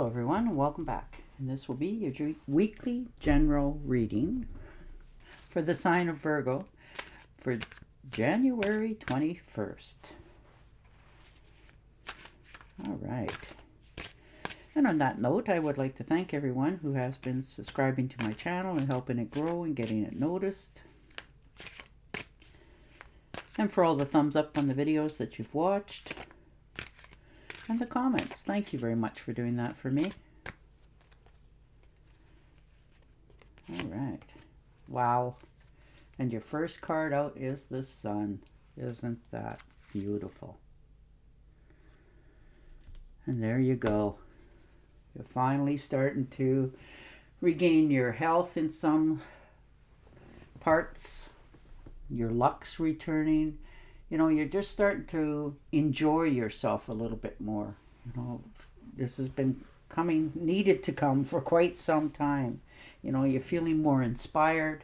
Hello everyone and welcome back. And this will be your weekly general reading for the sign of Virgo for January 21st. All right. And on that note, I would like to thank everyone who has been subscribing to my channel and helping it grow and getting it noticed. And for all the thumbs up on the videos that you've watched. And the comments. Thank you very much for doing that for me. All right. Wow. And your first card out is the Sun. Isn't that beautiful? And there you go. You're finally starting to regain your health in some parts. Your luck's returning. You know, you're just starting to enjoy yourself a little bit more. You know, this has been needed to come for quite some time. You know, you're feeling more inspired.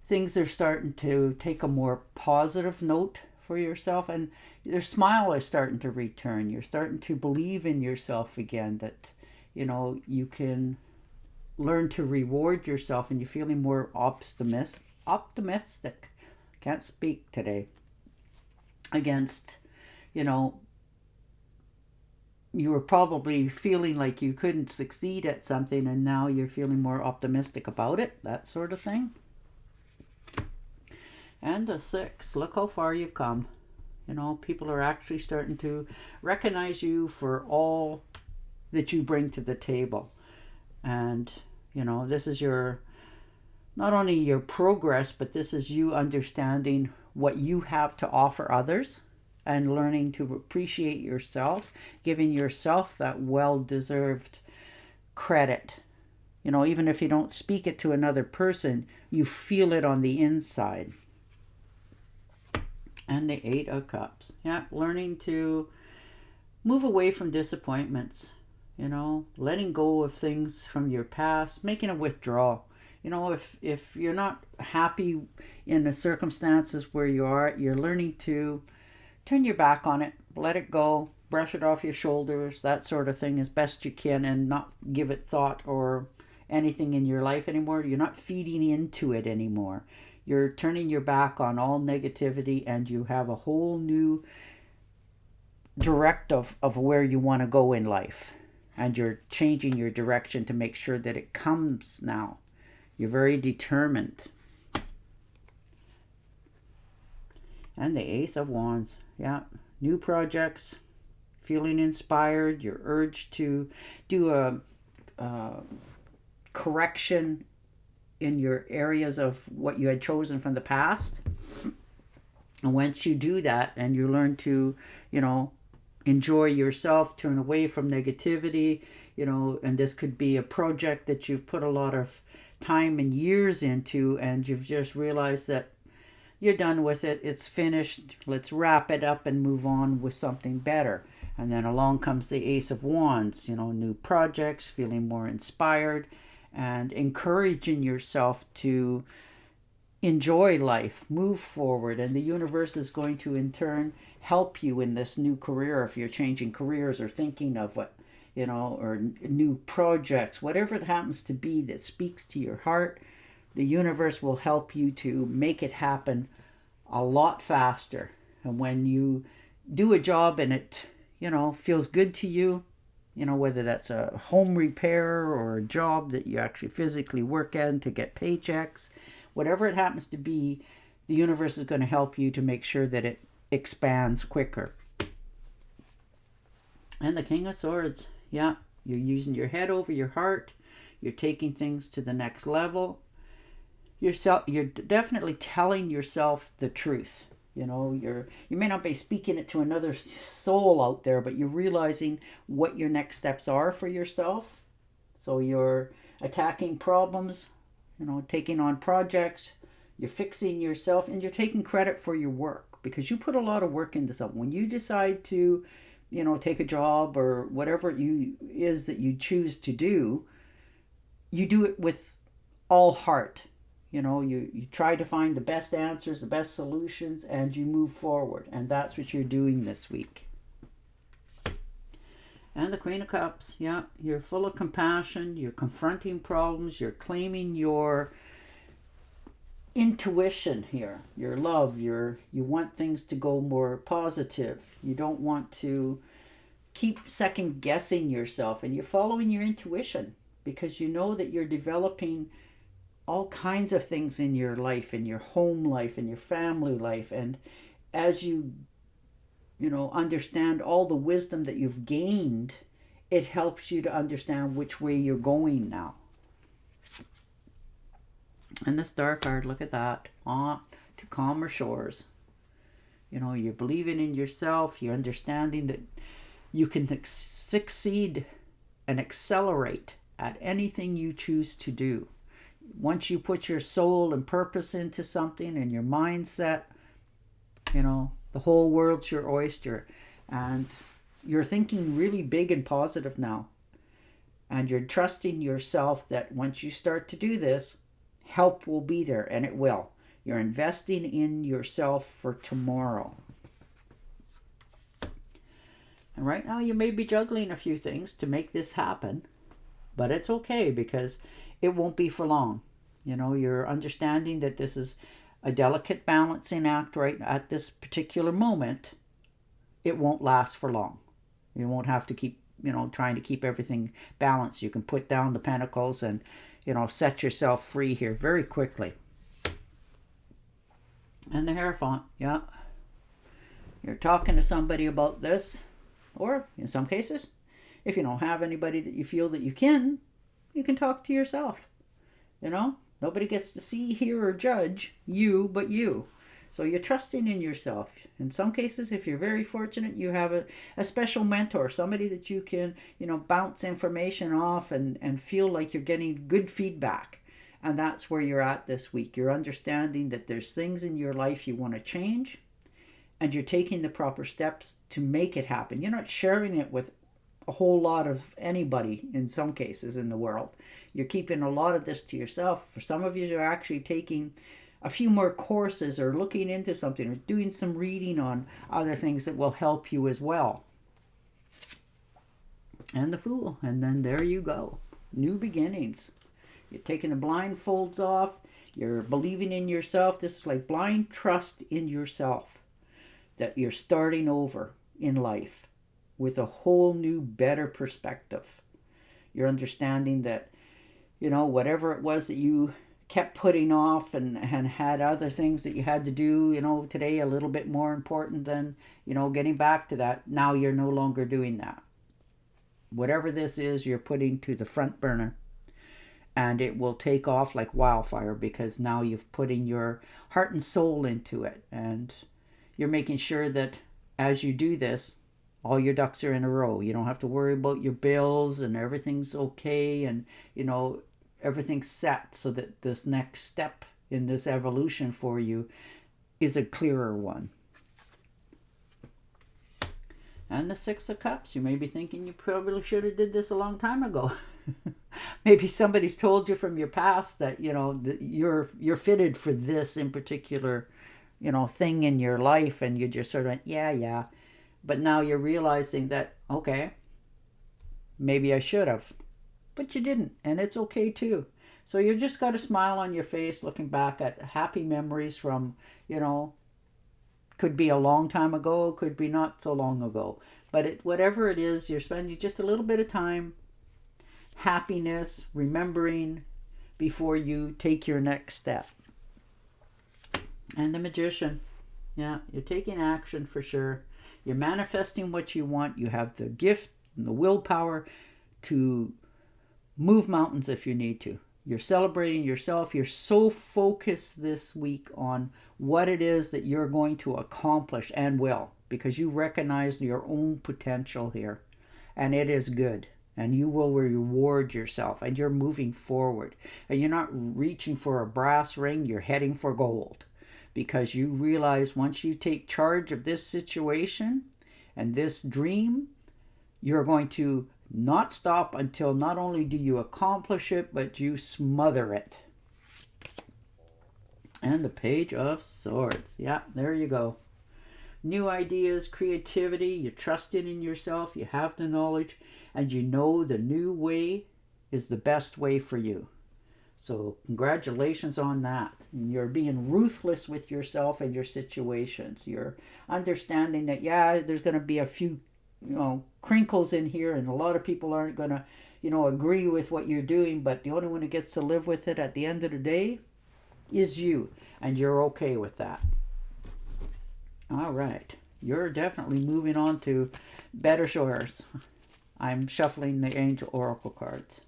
Things are starting to take a more positive note for yourself, and your smile is starting to return. You're starting to believe in yourself again, that, you know, you can learn to reward yourself, and you're feeling more optimistic. Can't speak today. Against, you know, you were probably feeling like you couldn't succeed at something, and now you're feeling more optimistic about it, that sort of thing. And a 6, look how far you've come. You know, people are actually starting to recognize you for all that you bring to the table. And, you know, this is not only your progress, but this is you understanding what you have to offer others and learning to appreciate yourself, giving yourself that well-deserved credit. You know, even if you don't speak it to another person, you feel it on the inside. And the 8 of Cups. Yeah, learning to move away from disappointments. You know, letting go of things from your past, making a withdrawal. You know, if you're not happy in the circumstances where you are, you're learning to turn your back on it, let it go, brush it off your shoulders, that sort of thing as best you can, and not give it thought or anything in your life anymore. You're not feeding into it anymore. You're turning your back on all negativity, and you have a whole new directive of where you want to go in life. And you're changing your direction to make sure that it comes now. You're very determined. And the Ace of Wands. Yeah, new projects, feeling inspired. Your urge to do a correction in your areas of what you had chosen from the past. And once you do that and you learn to, you know, enjoy yourself, turn away from negativity, you know, and this could be a project that you've put a lot of time and years into, and you've just realized that you're done with it, it's finished, let's wrap it up and move on with something better. And then along comes the Ace of Wands, you know, new projects, feeling more inspired, and encouraging yourself to enjoy life, move forward, and the universe is going to in turn help you in this new career if you're changing careers or thinking of what, you know, or new projects, whatever it happens to be that speaks to your heart. The universe will help you to make it happen a lot faster. And when you do a job and it, you know, feels good to you, you know, whether that's a home repair or a job that you actually physically work in to get paychecks, whatever it happens to be, the universe is going to help you to make sure that it expands quicker. And the King of Swords. Yeah, you're using your head over your heart. You're taking things to the next level. You're definitely telling yourself the truth. You know, you may not be speaking it to another soul out there, but you're realizing what your next steps are for yourself. So you're attacking problems, you know, taking on projects, you're fixing yourself, and you're taking credit for your work because you put a lot of work into something. When you decide to, you know, take a job or whatever it is that you choose to do, you do it with all heart. You know, you try to find the best answers, the best solutions, and you move forward. And that's what you're doing this week. And the Queen of Cups, yeah, you're full of compassion, you're confronting problems, you're claiming your intuition here, your love, you want things to go more positive. You don't want to keep second guessing yourself, and you're following your intuition because you know that you're developing all kinds of things in your life, in your home life, in your family life, and as you understand all the wisdom that you've gained, it helps you to understand which way you're going now. And the Star card, look at that. To calmer shores. You're believing in yourself. You're understanding that you can succeed and accelerate at anything you choose to do. Once you put your soul and purpose into something and your mindset, the whole world's your oyster. And you're thinking really big and positive now. And you're trusting yourself that once you start to do this, help will be there, and it will. You're investing in yourself for tomorrow. And right now you may be juggling a few things to make this happen, but it's okay because it won't be for long. You're understanding that this is a delicate balancing act right at this particular moment. It won't last for long. You won't have to keep, trying to keep everything balanced. You can put down the pentacles and set yourself free here very quickly. And the Hierophant, yeah. You're talking to somebody about this, or in some cases, if you don't have anybody that you feel that you can talk to yourself. Nobody gets to see, hear, or judge you but you. So you're trusting in yourself. In some cases, if you're very fortunate, you have a special mentor, somebody that you can, bounce information off and feel like you're getting good feedback. And that's where you're at this week. You're understanding that there's things in your life you want to change, and you're taking the proper steps to make it happen. You're not sharing it with a whole lot of anybody in some cases in the world. You're keeping a lot of this to yourself. For some of you, you're actually taking a few more courses or looking into something or doing some reading on other things that will help you as well. And the Fool. And then there you go. New beginnings. You're taking the blindfolds off. You're believing in yourself. This is like blind trust in yourself. That you're starting over in life with a whole new, better perspective. You're understanding that, whatever it was that you kept putting off and had other things that you had to do, today a little bit more important than, getting back to that. Now you're no longer doing that. Whatever this is, you're putting to the front burner, and it will take off like wildfire because now you've put in your heart and soul into it, and you're making sure that as you do this, all your ducks are in a row. You don't have to worry about your bills and everything's okay, and everything's set so that this next step in this evolution for you is a clearer one. And the Six of Cups, you may be thinking you probably should have did this a long time ago. Maybe somebody's told you from your past that you're fitted for this in particular thing in your life, and you just sort of went, yeah, but now you're realizing that, okay, maybe I should have. But you didn't, and it's okay too. So you just got a smile on your face looking back at happy memories from, could be a long time ago, could be not so long ago. But whatever it is, you're spending just a little bit of time, happiness, remembering before you take your next step. And the Magician, yeah, you're taking action for sure. You're manifesting what you want. You have the gift and the willpower to move mountains if you need to. You're celebrating yourself. You're so focused this week on what it is that you're going to accomplish and will, because you recognize your own potential here, and it is good, and you will reward yourself, and you're moving forward, and you're not reaching for a brass ring. You're heading for gold, because you realize once you take charge of this situation and this dream, you're going to not stop until not only do you accomplish it, but you smother it. And the Page of Swords. Yeah, there you go. new ideas, creativity, you're trusting in yourself, you have the knowledge, and you know the new way is the best way for you. So congratulations on that. And you're being ruthless with yourself and your situations. You're understanding that, yeah, there's going to be a few, crinkles in here, and a lot of people aren't going to, agree with what you're doing, but the only one who gets to live with it at the end of the day is you, and you're okay with that. All right. You're definitely moving on to better shores. I'm shuffling the Angel Oracle cards.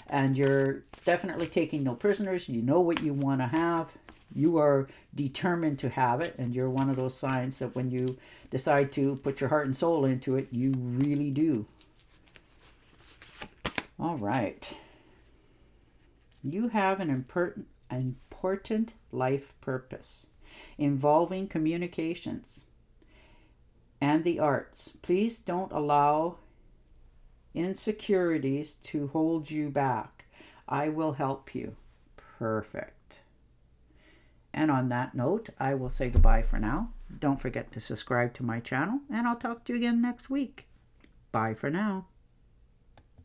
And you're definitely taking no prisoners. You know what you want to have. You are determined to have it. And you're one of those signs that when you decide to put your heart and soul into it, you really do. All right. You have an important life purpose involving communications and the arts. Please don't allow insecurities to hold you back. I will help you. Perfect. And on that note, I will say goodbye for now. Don't forget to subscribe to my channel, and I'll talk to you again next week. Bye for now.